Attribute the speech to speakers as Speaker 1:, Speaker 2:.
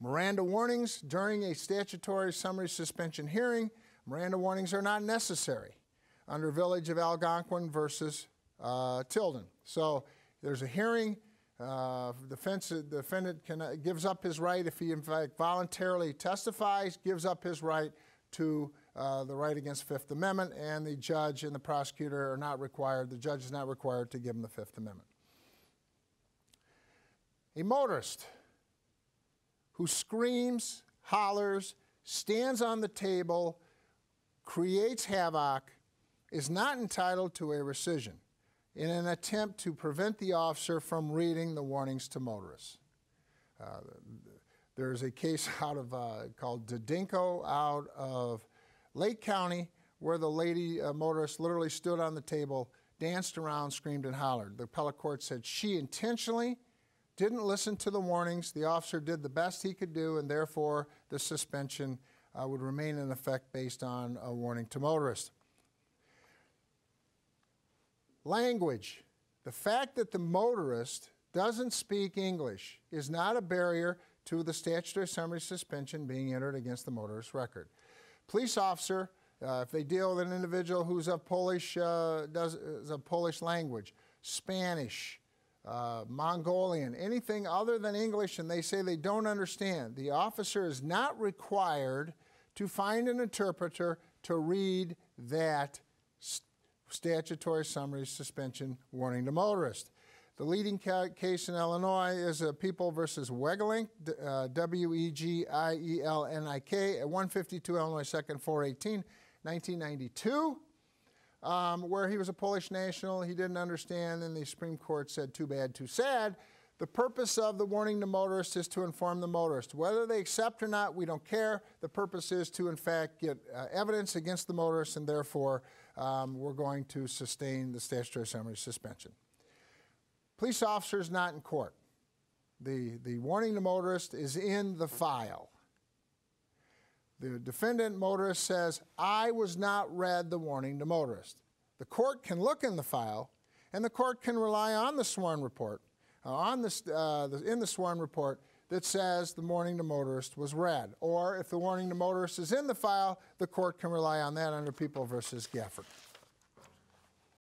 Speaker 1: Miranda warnings during a statutory summary suspension hearing. Miranda warnings are not necessary under Village of Algonquin versus Tilden. So there's a hearing. The defendant gives up his right, if he in fact voluntarily testifies, gives up his right to the right against Fifth Amendment, and the judge and the prosecutor are not required, the judge is not required to give him the Fifth Amendment. A motorist who screams, hollers, stands on the table, creates havoc, is not entitled to a rescission in an attempt to prevent the officer from reading the warnings to motorists. There's a case out of called Dodinko out of Lake County where the lady motorist literally stood on the table, danced around, screamed and hollered. The appellate court said she intentionally didn't listen to the warnings. The officer did the best he could do, and therefore the suspension would remain in effect based on a warning to motorists. Language. The fact that the motorist doesn't speak English is not a barrier to the statutory summary suspension being entered against the motorist record. Police officer, if they deal with an individual who's of Polish, is of Polish language, Spanish, Mongolian, anything other than English, and they say they don't understand, the officer is not required to find an interpreter to read that statutory summary suspension warning to motorists. The leading case in Illinois is People versus Wegelink, W-E-G-I-E-L-N-I-K, at 152 Illinois 2nd, 418, 1992, where he was a Polish national. He didn't understand, and the Supreme Court said, too bad, too sad. The purpose of the warning to motorists is to inform the motorist. Whether they accept or not, we don't care. The purpose is to, in fact, get evidence against the motorist, and therefore we're going to sustain the statutory summary suspension. Police officers not in court. The warning to motorist is in the file. The defendant motorist says, I was not read the warning to motorist. The court can look in the file, and the court can rely on the sworn report, in the sworn report that says the warning to motorist was read. Or if the warning to motorist is in the file, the court can rely on that under People versus Gafford.